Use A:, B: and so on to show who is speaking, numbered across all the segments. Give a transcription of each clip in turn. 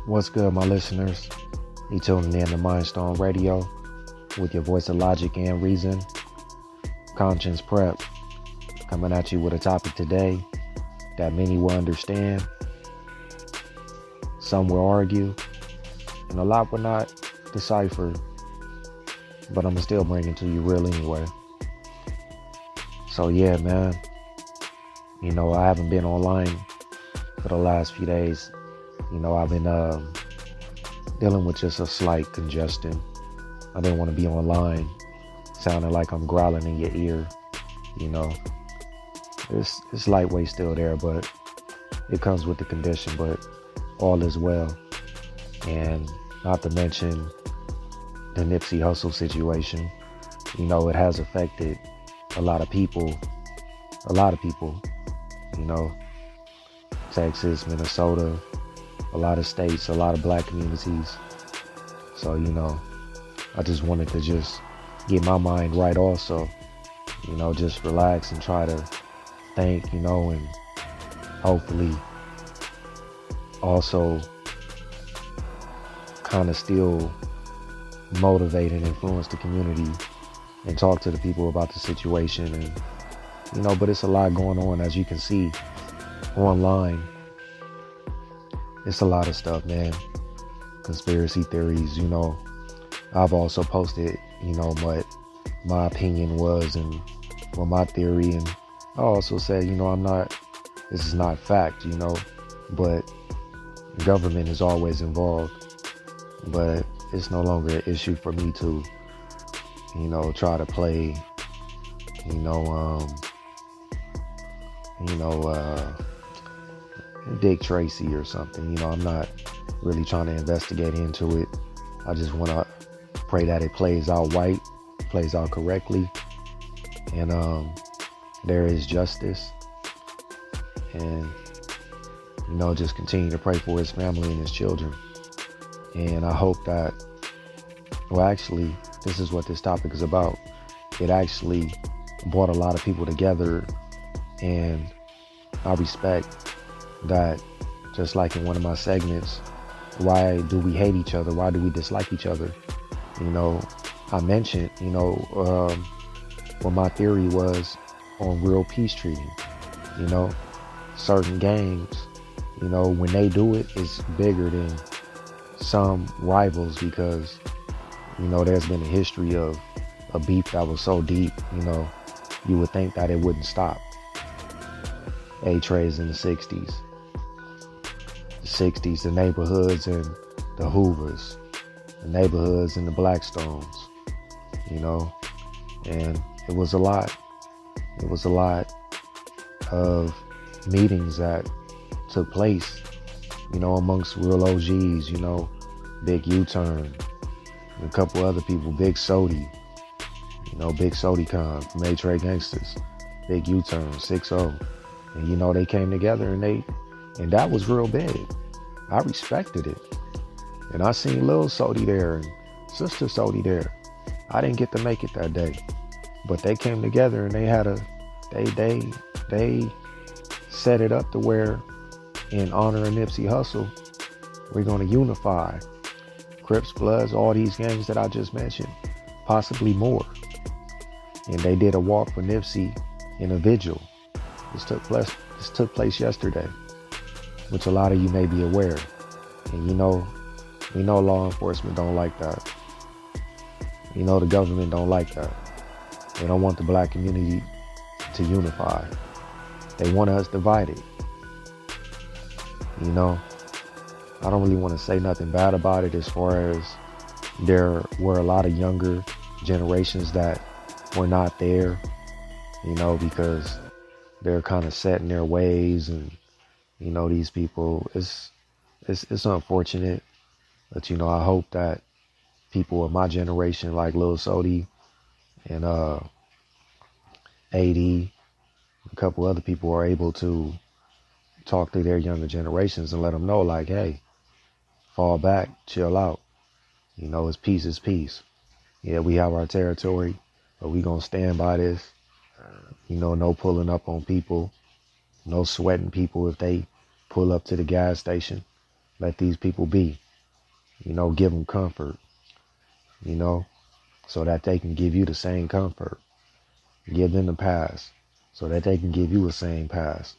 A: What's good, my listeners? You tuning in to Mindstone Radio with your voice of logic and reason. Conscience Prep, coming at you with a topic today that many will understand, some will argue, and a lot will not decipher, but I'm still bringing it to you real anyway. So yeah, man, I haven't been online for the last few days. I've been dealing with just a slight congestion. I didn't want to be online sounding like I'm growling in your ear. It's lightweight still there, but it comes with the condition, but all is well. And not to mention the Nippsey Hussle situation. It has affected a lot of people, Texas, Minnesota, a lot of states, a lot of black communities. So, I just wanted to just get my mind right also, just relax and try to think, and hopefully also kind of still motivate and influence the community and talk to the people about the situation. And, but it's a lot going on, as you can see online. It's a lot of stuff, man. Conspiracy theories, I've also posted, what my opinion was and what my theory, and I also said, this is not fact, but the government is always involved. But it's no longer an issue for me to, try to play, Dick Tracy or something. I'm not really trying to investigate into it. I just want to pray that it plays out right, plays out correctly, and there is justice. And just continue to pray for his family and his children. And I hope that, actually, this is what this topic is about. It actually brought a lot of people together, and I respect that. Just like in one of my segments, why do we hate each other? Why do we dislike each other? I mentioned, what my theory was on real peace treating. Certain gangs, when they do it, it's bigger than some rivals, because, there's been a history of a beef that was so deep, you would think that it wouldn't stop. A-Trays in the 60s. The neighborhoods and the Hoovers, the neighborhoods and the Blackstones, and it was a lot. It was a lot of meetings that took place, amongst real OGs, Big U-Turn, and a couple other people, Big Sody, Big Sody Con from A-Tray Gangsters, Big U-Turn, 6-0. And, they came together and that was real big. I respected it. And I seen Lil Sody there and Sister Sody there. I didn't get to make it that day, but they came together and they set it up to where, in honor of Nippsey Hussle, we're going to unify Crips, Bloods, all these gangs that I just mentioned, possibly more. And they did a walk for Nipsey in a vigil. This took place yesterday, which a lot of you may be aware. And we know law enforcement don't like that. The government don't like that. They don't want the black community to unify. They want us divided. I don't really want to say nothing bad about it, as far as there were a lot of younger generations that were not there, because they're kind of set in their ways, and these people, it's unfortunate. But I hope that people of my generation, like Lil Sody and AD, a couple other people, are able to talk to their younger generations and let them know, like, hey, fall back, chill out. It's peace is peace. Yeah, we have our territory, but we gonna stand by this. No pulling up on people, no sweating people if they pull up to the gas station. Let these people be. Give them comfort, you know, so that they can give you the same comfort. Give them the pass so that they can give you the same pass.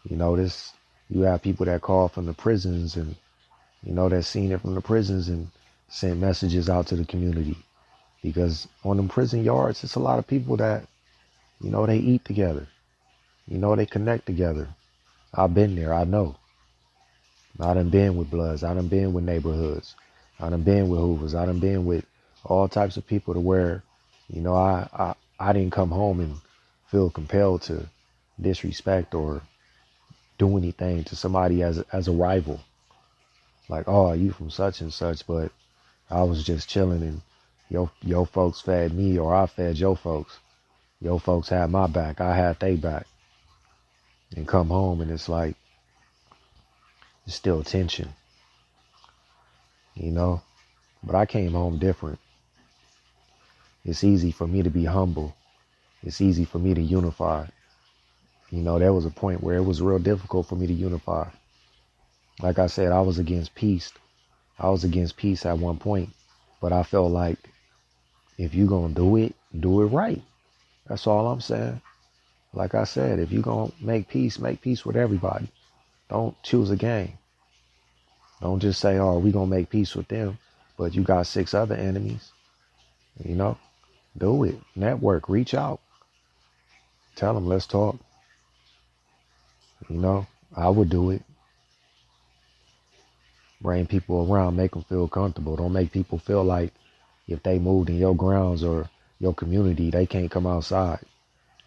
A: You have people that call from the prisons and, that seen it from the prisons and sent messages out to the community. Because on them prison yards, it's a lot of people that, they eat together. They connect together. I've been there. I know. I done been with Bloods. I done been with neighborhoods. I done been with Hoovers. I done been with all types of people to where, I didn't come home and feel compelled to disrespect or do anything to somebody as a rival. Like, oh, you from such and such, but I was just chilling and your folks fed me or I fed your folks. Your folks had my back. I had they back. And come home and it's like, it's still tension, But I came home different. It's easy for me to be humble. It's easy for me to unify. There was a point where it was real difficult for me to unify. Like I said, I was against peace. I was against peace at one point. But I felt like if you're going to do it right. That's all I'm saying. Like I said, if you're going to make peace with everybody. Don't choose a game. Don't just say, oh, we're going to make peace with them, but you got 6 other enemies. Do it. Network. Reach out. Tell them, let's talk. I would do it. Bring people around, make them feel comfortable. Don't make people feel like if they moved in your grounds or your community, they can't come outside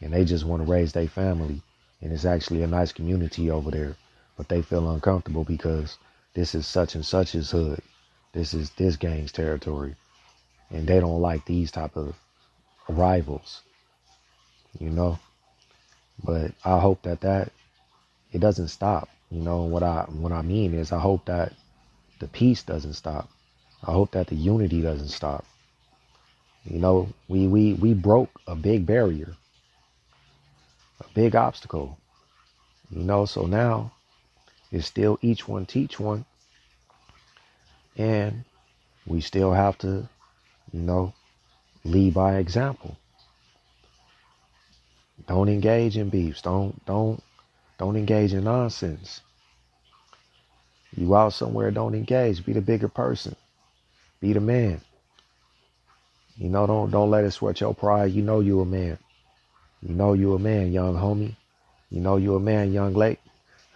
A: and they just want to raise their family. And it's actually a nice community over there, but they feel uncomfortable because this is such and such's hood. This is this gang's territory. And they don't like these type of rivals, But I hope that it doesn't stop. What I mean is I hope that the peace doesn't stop. I hope that the unity doesn't stop. We broke a big barrier, a big obstacle, so now it's still each one teach one. And we still have to, lead by example. Don't engage in beefs. Don't engage in nonsense. You out somewhere, don't engage. Be the bigger person. Be the man. Don't let it sweat your pride. You a man. You a man, young homie. You a man, young lady.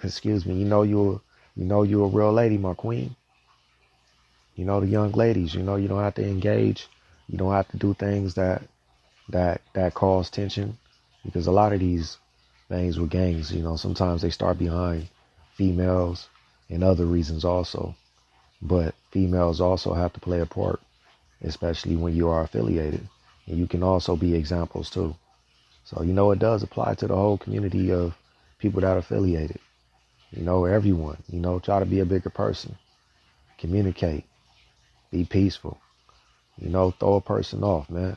A: Excuse me. You a real lady, my queen. The young ladies, you don't have to engage. You don't have to do things that cause tension, because a lot of these things with gangs, sometimes they start behind females and other reasons also. But females also have to play a part, especially when you are affiliated. And you can also be examples too. So, it does apply to the whole community of people that are affiliated. Everyone, try to be a bigger person. Communicate. Be peaceful. Throw a person off, man.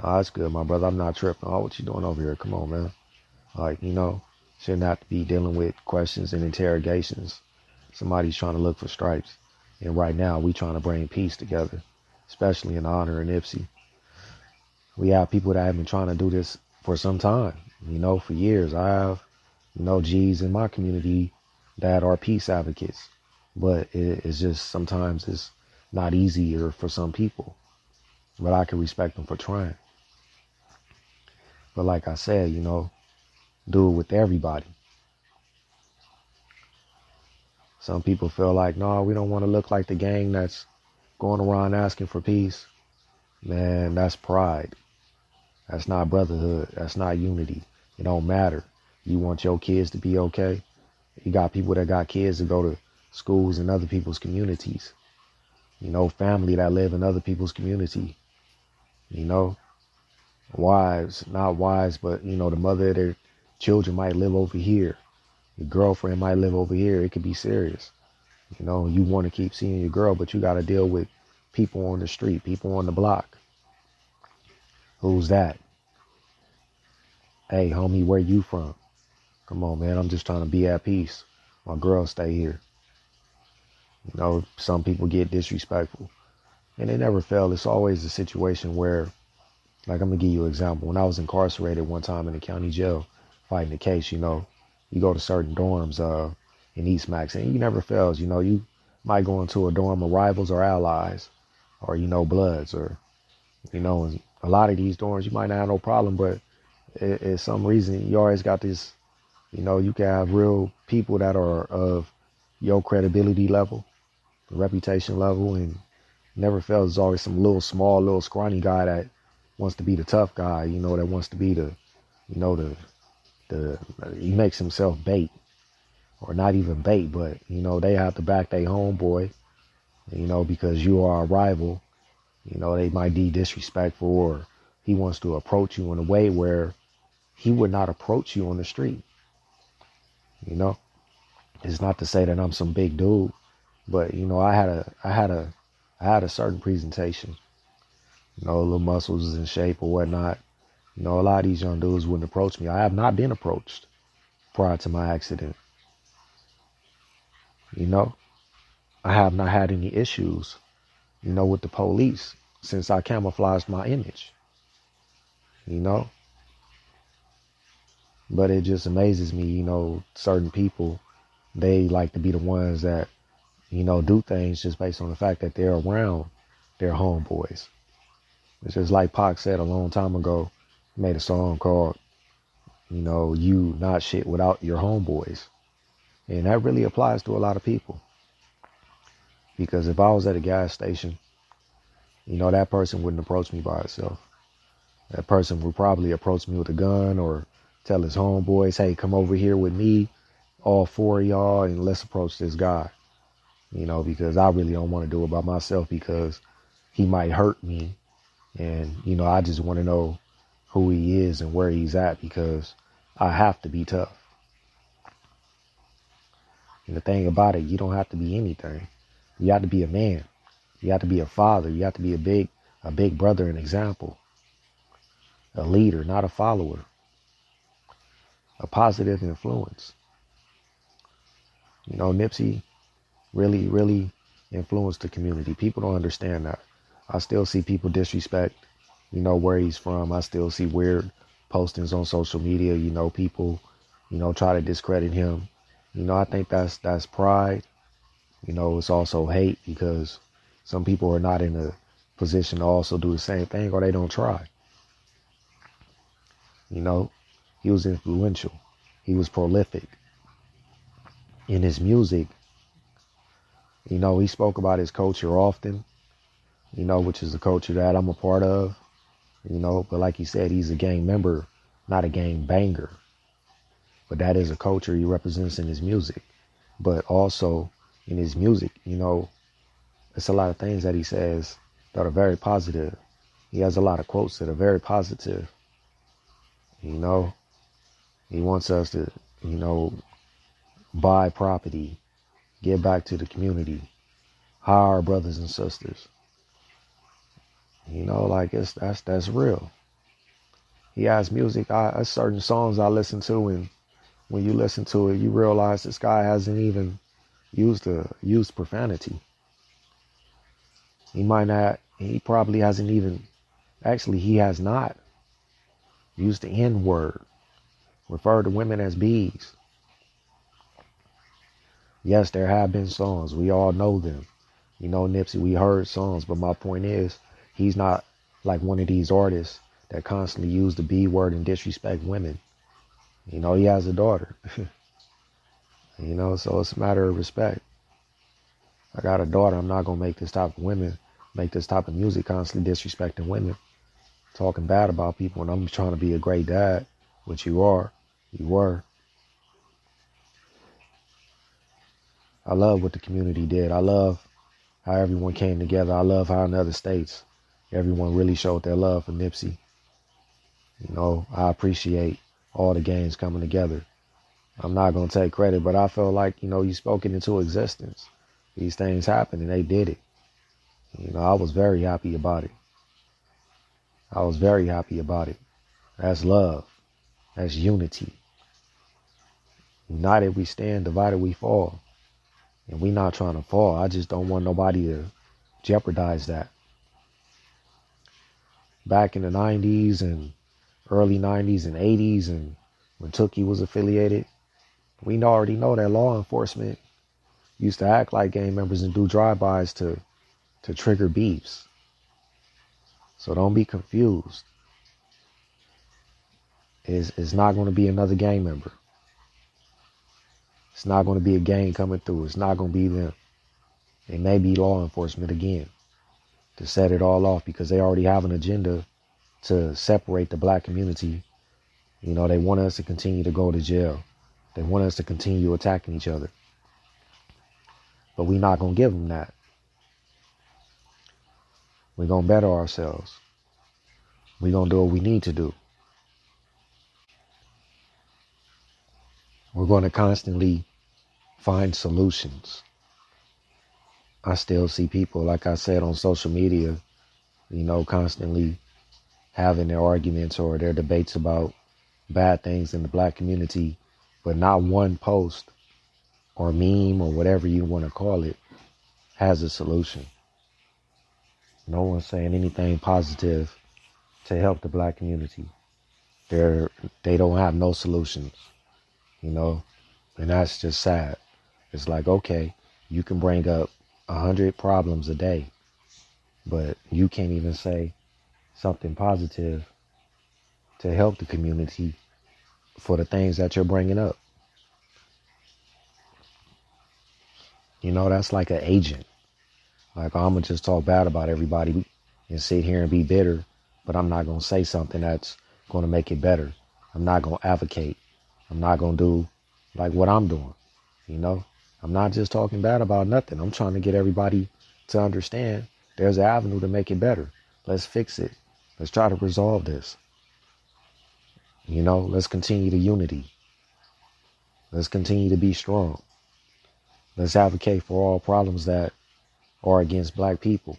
A: No, that's good, my brother. I'm not tripping. Oh, what you doing over here? Come on, man. Like, shouldn't have to be dealing with questions and interrogations. Somebody's trying to look for stripes. And right now, we trying to bring peace together, especially in honor of Nippsey. We have people that have been trying to do this for some time, for years. I have, G's in my community that are peace advocates. But it's just sometimes it's not easier for some people. But I can respect them for trying. But like I said, do it with everybody. Some people feel like, no, we don't want to look like the gang that's going around asking for peace. Man, that's pride. That's not brotherhood. That's not unity. It don't matter. You want your kids to be okay. You got people that got kids that go to schools in other people's communities. Family that live in other people's community. Wives, not wives, but, the mother of their children might live over here. Your girlfriend might live over here. It could be serious. You want to keep seeing your girl, but you got to deal with people on the street, people on the block. Who's that? Hey, homie, where you from? Come on, man. I'm just trying to be at peace. My girl stay here. You know, some people get disrespectful. And it never fails. It's always a situation where, like, I'm going to give you an example. When I was incarcerated one time in the county jail fighting a case, you know, you go to certain dorms in East Max, and you never fails. You know, you might go into a dorm of rivals or allies or, you know, bloods or, you know, and a lot of these dorms, you might not have no problem, but it's some reason you always got this, you know, you can have real people that are of your credibility level, reputation level, and never fails. There's always some little small, little scrawny guy that wants to be the tough guy, you know, that wants to be the, you know, he makes himself bait, or not even bait, but, you know, they have to back their homeboy, you know, because you are a rival. You know, they might be disrespectful, or he wants to approach you in a way where he would not approach you on the street. You know, it's not to say that I'm some big dude, but, you know, I had a certain presentation. You know, little muscles was in shape or whatnot. You know, a lot of these young dudes wouldn't approach me. I have not been approached prior to my accident. You know, I have not had any issues, you know, with the police since I camouflaged my image, you know. But it just amazes me, you know, certain people, they like to be the ones that, you know, do things just based on the fact that they're around their homeboys. It's just like Pac said a long time ago, he made a song called, you know, you not shit without your homeboys. And that really applies to a lot of people. Because if I was at a gas station, you know, that person wouldn't approach me by itself. That person would probably approach me with a gun or tell his homeboys, hey, come over here with me, all four of y'all, and let's approach this guy. You know, because I really don't want to do it by myself because he might hurt me. And, you know, I just want to know who he is and where he's at because I have to be tough. And the thing about it, you don't have to be anything. You have to be a man. You have to be a father. You have to be a big brother, an example, a leader, not a follower, a positive influence. You know, Nipsey really, really influenced the community. People don't understand that. I still see people disrespect, you know, where he's from. I still see weird postings on social media. You know, people, you know, try to discredit him. You know, I think that's pride. You know, it's also hate because some people are not in a position to also do the same thing or they don't try. You know, he was influential. He was prolific. In his music, you know, he spoke about his culture often, you know, which is the culture that I'm a part of, you know, but like he said, he's a gang member, not a gang banger. But that is a culture he represents in his music. But also in his music, you know, it's a lot of things that he says that are very positive. He has a lot of quotes that are very positive. You know, he wants us to, you know, buy property, give back to the community, hire our brothers and sisters. You know, like that's real. He has music, certain songs I listen to, and when you listen to it, you realize this guy hasn't even used profanity. He probably hasn't even, actually he has not used the N-word, referred to women as bees. Yes, there have been songs. We all know them. You know, Nipsey, we heard songs, but my point is, he's not like one of these artists that constantly use the B word and disrespect women. You know, he has a daughter. You know, so it's a matter of respect. I got a daughter. I'm not going to make this type of music constantly disrespecting women, talking bad about people, and I'm trying to be a great dad, which you were. I love what the community did. I love how everyone came together. I love how in other states, everyone really showed their love for Nipsey. You know, I appreciate all the gangs coming together. I'm not going to take credit, but I feel like, you know, you spoke it into existence. These things happened and they did it. You know, I was very happy about it. That's love. That's unity. United we stand, divided we fall. And we not trying to fall. I just don't want nobody to jeopardize that. Back in the 90s and early 90s and 80s, and when Tookie was affiliated, we already know that law enforcement used to act like gang members and do drive-bys to trigger beefs. So don't be confused. It's not going to be another gang member. It's not going to be a gang coming through. It's not going to be them. It may be law enforcement again to set it all off, because they already have an agenda to separate the black community. You know, they want us to continue to go to jail. They want us to continue attacking each other. But we're not going to give them that. We're going to better ourselves. We're going to do what we need to do. We're going to constantly find solutions. I still see people, like I said, on social media, you know, constantly having their arguments or their debates about bad things in the black community, but not one post or meme or whatever you want to call it has a solution. No one's saying anything positive to help the black community. They don't have no solutions, you know, and that's just sad. It's like, okay, you can bring up 100 problems a day, but you can't even say something positive to help the community for the things that you're bringing up. You know, that's like an agent. Like, I'm going to just talk bad about everybody and sit here and be bitter, but I'm not going to say something that's going to make it better. I'm not going to advocate. I'm not going to do like what I'm doing, you know? I'm not just talking bad about nothing. I'm trying to get everybody to understand there's an avenue to make it better. Let's fix it. Let's try to resolve this. You know, let's continue the unity. Let's continue to be strong. Let's advocate for all problems that are against black people.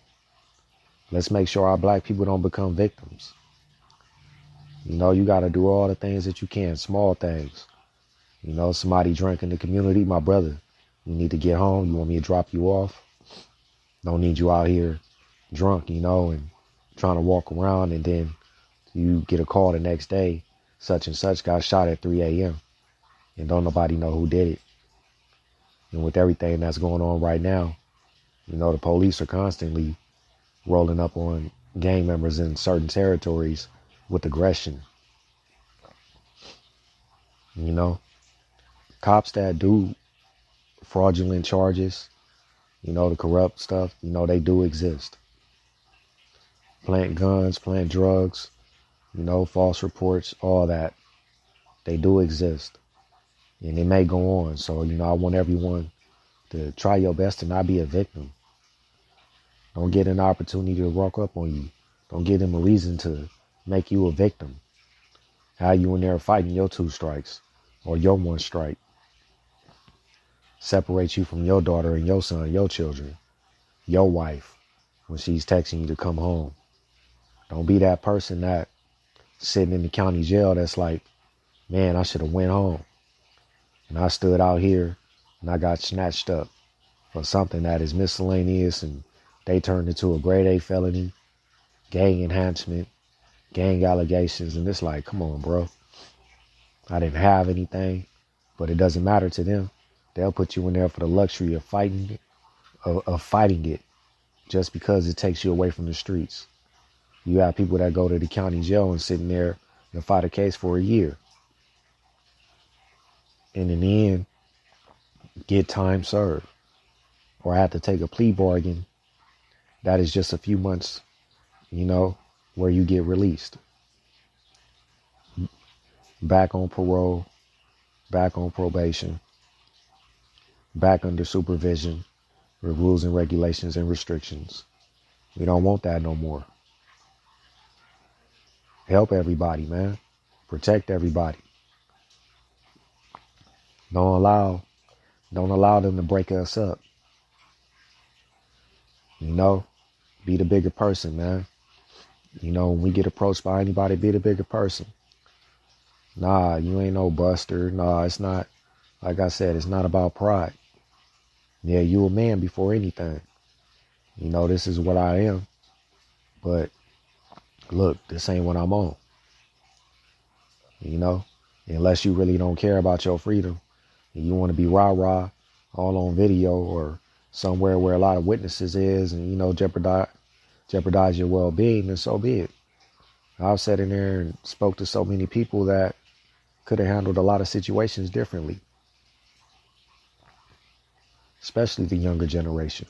A: Let's make sure our black people don't become victims. You know, you got to do all the things that you can, small things. You know, somebody drunk in the community, my brother, you need to get home. You want me to drop you off? Don't need you out here drunk, you know, and trying to walk around, and then you get a call the next day, such and such got shot at 3 a.m. and don't nobody know who did it. And with everything that's going on right now, you know, the police are constantly rolling up on gang members in certain territories with aggression. You know, cops that do fraudulent charges, you know, the corrupt stuff, you know, they do exist. Plant guns, plant drugs, you know, false reports, all that. They do exist. And it may go on. So, you know, I want everyone to try your best to not be a victim. Don't get an opportunity to walk up on you. Don't give them a reason to make you a victim. Have you in there fighting your 2 strikes or your 1 strike. Separate you from your daughter and your son, your children, your wife, when she's texting you to come home. Don't be that person that sitting in the county jail that's like, man, I should have went home. And I stood out here and I got snatched up for something that is miscellaneous, and they turned into a grade A felony, gang enhancement, gang allegations. And it's like, come on, bro. I didn't have anything, but it doesn't matter to them. They'll put you in there for the luxury of fighting it just because it takes you away from the streets. You have people that go to the county jail and sit in there and fight a case for a year. And in the end, get time served. Or have to take a plea bargain that is just a few months, you know, where you get released. Back on parole, back on probation, back under supervision with rules and regulations and restrictions. We don't want that no more. Help everybody, man. Protect everybody. Don't allow them to break us up. You know, be the bigger person, man. You know, when we get approached by anybody, be the bigger person. Nah, you ain't no buster. Nah, it's not. Like I said, it's not about pride. Yeah, you a man before anything. You know, this is what I am. But look, this ain't what I'm on. You know, unless you really don't care about your freedom and you want to be rah-rah all on video or somewhere where a lot of witnesses is and, you know, jeopardize your well-being, then so be it. I've sat in there and spoke to so many people that could have handled a lot of situations differently, especially the younger generation.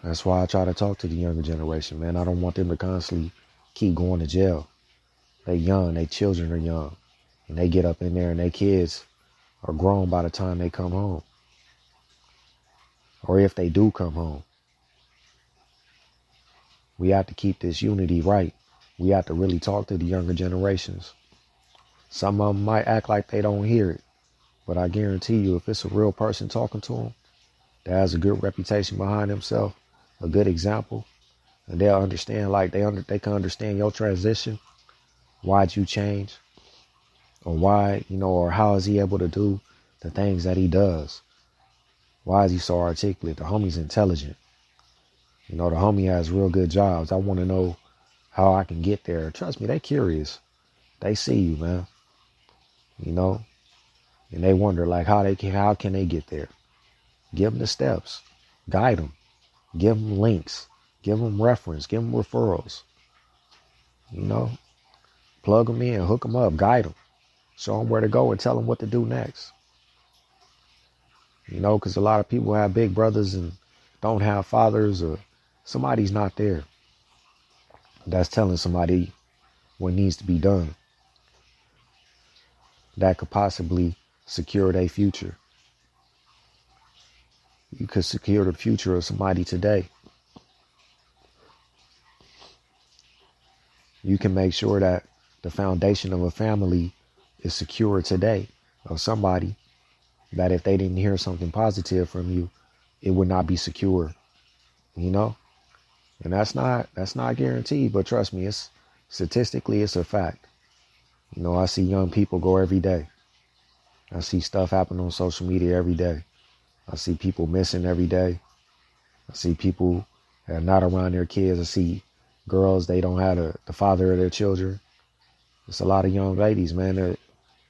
A: That's why I try to talk to the younger generation, man. I don't want them to constantly keep going to jail. They young, they children are young, and they get up in there and their kids are grown by the time they come home. Or if they do come home. We have to keep this unity right. We have to really talk to the younger generations. Some of them might act like they don't hear it, but I guarantee you if it's a real person talking to them that has a good reputation behind himself, a good example, and they'll understand, like they can understand your transition, why'd you change, or why, you know, or how is he able to do the things that he does? Why is he so articulate? The homie's intelligent. You know, the homie has real good jobs. I want to know how I can get there. Trust me, they curious. They see you, man. You know, and they wonder like how can they get there? Give them the steps, guide them, give them links, give them reference, give them referrals. You know, plug them in, hook them up, guide them, show them where to go and tell them what to do next. You know, because a lot of people have big brothers and don't have fathers, or somebody's not there that's telling somebody what needs to be done that could possibly secure their future. You could secure the future of somebody today. You can make sure that the foundation of a family is secure today, of somebody that if they didn't hear something positive from you, it would not be secure, you know? And that's not guaranteed, but trust me, it's statistically, it's a fact. You know, I see young people go every day. I see stuff happen on social media every day. I see people missing every day. I see people that are not around their kids. I see girls, they don't have the father of their children. It's a lot of young ladies, man.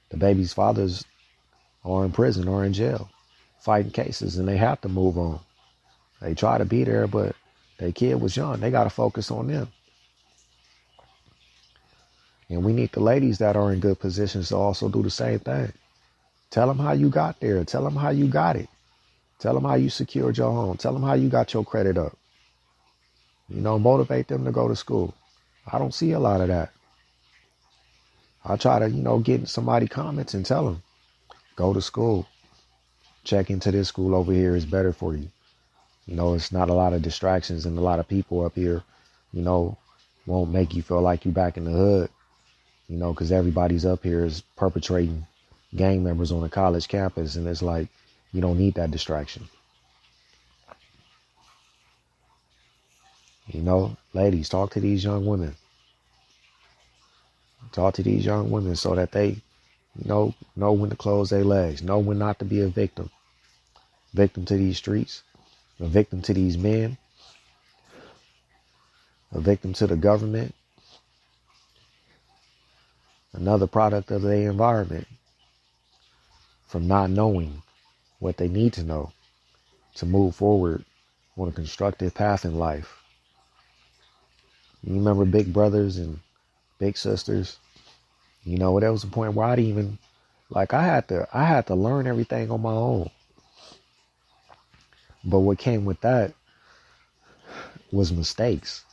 A: The baby's fathers are in prison or in jail fighting cases, and they have to move on. They try to be there, but their kid was young. They got to focus on them. And we need the ladies that are in good positions to also do the same thing. Tell them how you got there. Tell them how you got it. Tell them how you secured your home. Tell them how you got your credit up. You know, motivate them to go to school. I don't see a lot of that. I try to, you know, get somebody comments and tell them, go to school. Check into this school over here is better for you. You know, it's not a lot of distractions, and a lot of people up here, you know, won't make you feel like you back in the hood, you know, because everybody's up here is perpetrating gang members on a college campus, and it's like, you don't need that distraction. You know, ladies, talk to these young women. Talk to these young women so that they, you know when to close their legs, know when not to be a victim. Victim to these streets, a victim to these men, a victim to the government, another product of their environment, from not knowing what they need to know to move forward on a constructive path in life. You remember big brothers and big sisters? You know, there was a point where I didn't even, like, I had to learn everything on my own. But what came with that was mistakes,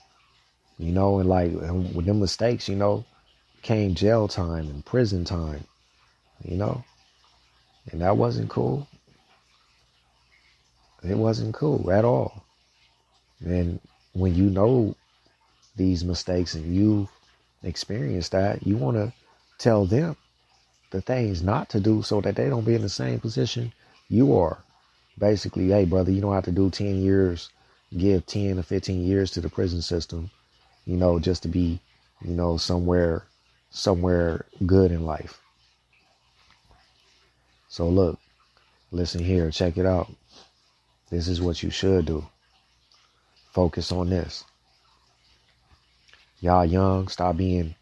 A: you know, and with them mistakes, you know, came jail time and prison time, you know, and that wasn't cool. It wasn't cool at all. And when you know these mistakes and you experience that, you want to tell them the things not to do so that they don't be in the same position you are. Basically, hey, brother, you don't have to do 10 years, give 10 or 15 years to the prison system, you know, just to be, you know, somewhere good in life. So look, listen here, check it out. This is what you should do. Focus on this. Y'all young, stop being,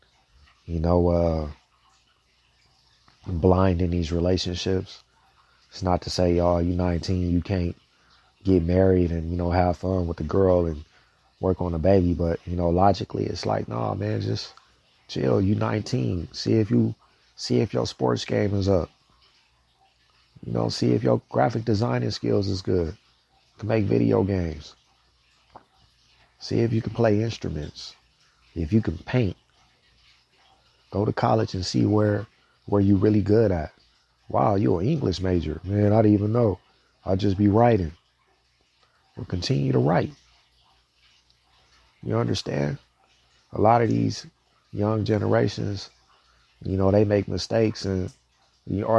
A: blind in these relationships. It's not to say, y'all, you 19, you can't get married and, have fun with the girl and work on a baby. But, logically, it's like, nah, man, just chill. You 19. See if your sports game is up. See if your graphic designing skills is good. You can make video games. See if you can play instruments. If you can paint. Go to college and see where you really good at. Wow, you an English major. Man, I didn't even know. I'll just be writing. Well, continue to write. You understand? A lot of these young generations, they make mistakes or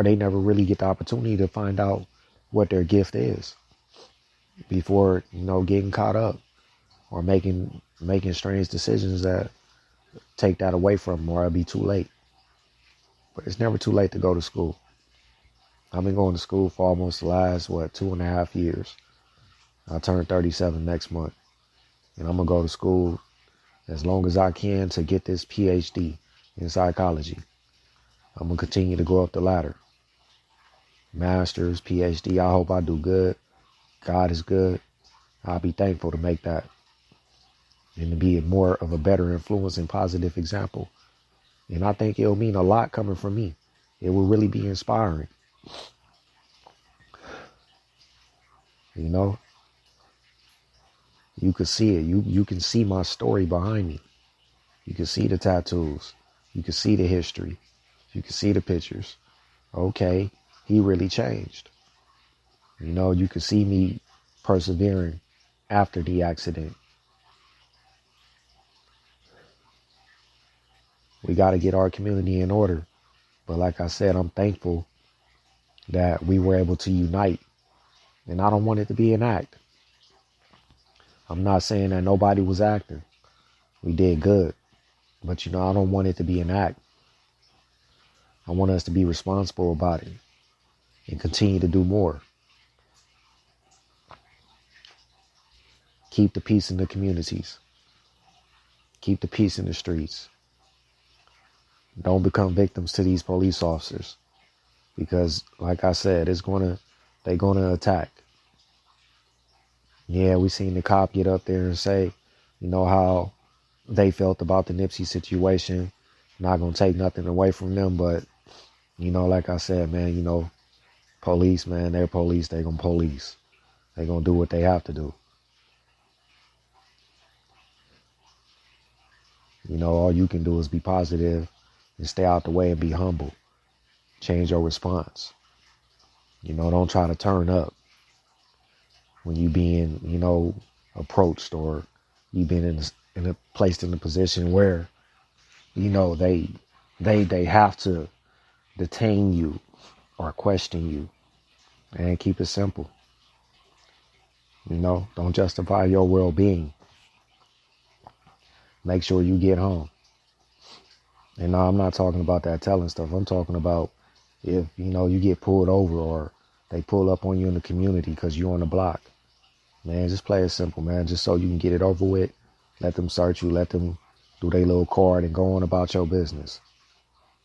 A: they never really get the opportunity to find out what their gift is before, getting caught up or making strange decisions that take that away from them, or it'll be too late. But it's never too late to go to school. I've been going to school for almost the last, 2.5 years. I turn 37 next month. And I'm going to go to school as long as I can to get this PhD in psychology. I'm going to continue to go up the ladder. Master's, PhD, I hope I do good. God is good. I'll be thankful to make that. And to be more of a better influence and positive example. And I think it'll mean a lot coming from me. It will really be inspiring. You can see it. You can see my story behind me. You can see the tattoos. You can see the history. You can see the pictures. Okay, he really changed. You can see me persevering after the accident. We got to get our community in order. But like I said, I'm thankful that we were able to unite. And I don't want it to be an act. I'm not saying that nobody was acting. We did good. But, I don't want it to be an act. I want us to be responsible about it and continue to do more. Keep the peace in the communities. Keep the peace in the streets. Don't become victims to these police officers. Because, like I said, they're gonna attack. Yeah, we seen the cop get up there and say, how they felt about the Nippsey situation. Not gonna take nothing away from them, but, like I said, man, police, man, they're police. They're gonna police. They're gonna do what they have to do. All you can do is be positive and stay out the way and be humble. Change your response. Don't try to turn up when you being, approached or you been placed in a position where, they have to detain you or question you. And keep it simple. Don't justify your well-being. Make sure you get home. And no, I'm not talking about that telling stuff. I'm talking about if, you get pulled over or they pull up on you in the community because you're on the block. Man, just play it simple, man. Just so you can get it over with. Let them search you. Let them do their little card and go on about your business.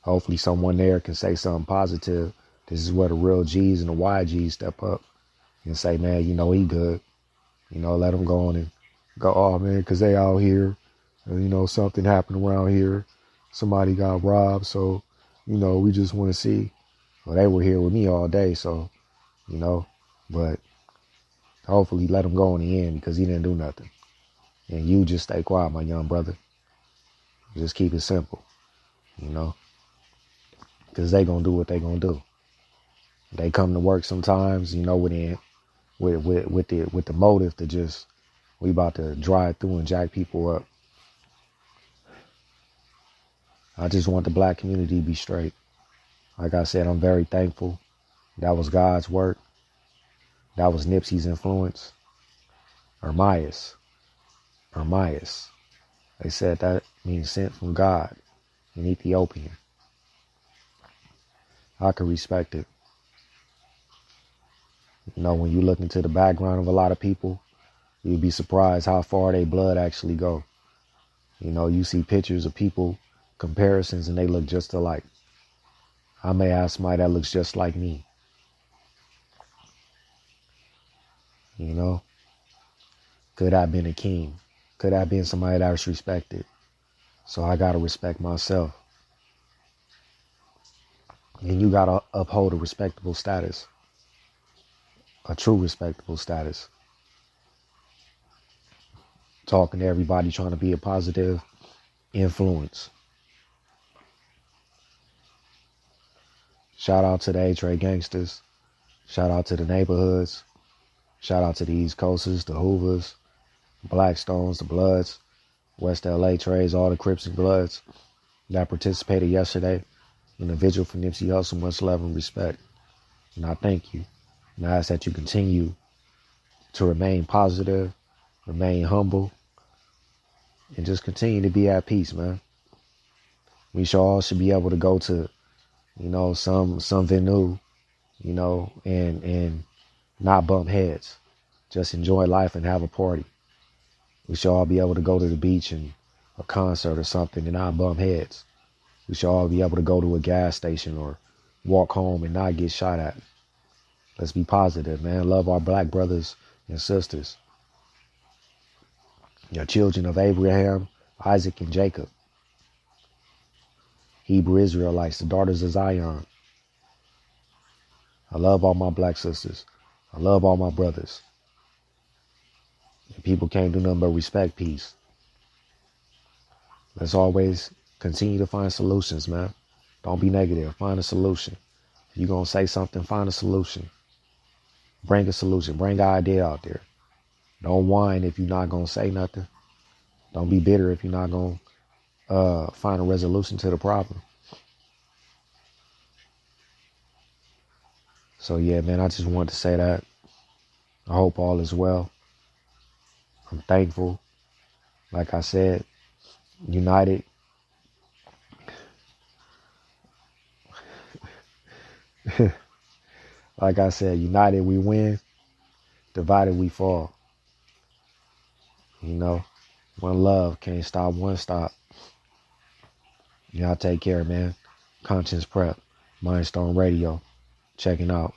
A: Hopefully someone there can say something positive. This is where the real G's and the YGs step up and say, man, he good. Let them go on and go, oh, man, because they out here. Something happened around here. Somebody got robbed. So, we just want to see. Well, they were here with me all day. So, but hopefully let him go in the end because he didn't do nothing. And you just stay quiet, my young brother. Just keep it simple, because they going to do what they going to do. They come to work sometimes, with the motive to just, we about to drive through and jack people up. I just want the black community to be straight. Like I said, I'm very thankful. That was God's work. That was Nipsey's influence. Ermias. They said that means sent from God in Ethiopian. I can respect it. You know, when you look into the background of a lot of people, you'd be surprised how far their blood actually go. You know, you see pictures of people, comparisons, and they look just alike. I may have somebody that looks just like me. You know, could have been a king. Could have been somebody that was respected. So I got to respect myself. And you got to uphold a respectable status. A true respectable status. Talking to everybody, trying to be a positive influence. Shout out to the A-Trade gangsters. Shout out to the neighborhoods. Shout out to the East Coasters, the Hoovers, Blackstones, the Bloods, West LA trades, all the Crips and Bloods that participated yesterday in the vigil for Nippsey Hussle. Much love and respect. And I thank you. And I ask that you continue to remain positive, remain humble, and just continue to be at peace, man. We all should be able to go to, you know, some venue, you know, and not bump heads. Just enjoy life and have a party. We should all be able to go to the beach and a concert or something and not bump heads. We should all be able to go to a gas station or walk home and not get shot at. Let's be positive, man. Love our black brothers and sisters. Your children of Abraham, Isaac, and Jacob. Hebrew Israelites, the daughters of Zion. I love all my black sisters. I love all my brothers. And people can't do nothing but respect peace. Let's always continue to find solutions, man. Don't be negative. Find a solution. If you're going to say something, find a solution. Bring a solution. Bring an idea out there. Don't whine if you're not going to say nothing. Don't be bitter if you're not going to find a resolution to the problem. So, yeah, man, I just wanted to say that. I hope all is well. I'm thankful. Like I said, united. Like I said, united we win. Divided we fall. You know, one love, can't stop, one stop. Y'all take care, man. Conscience Prep, Mindstone Radio, checking out.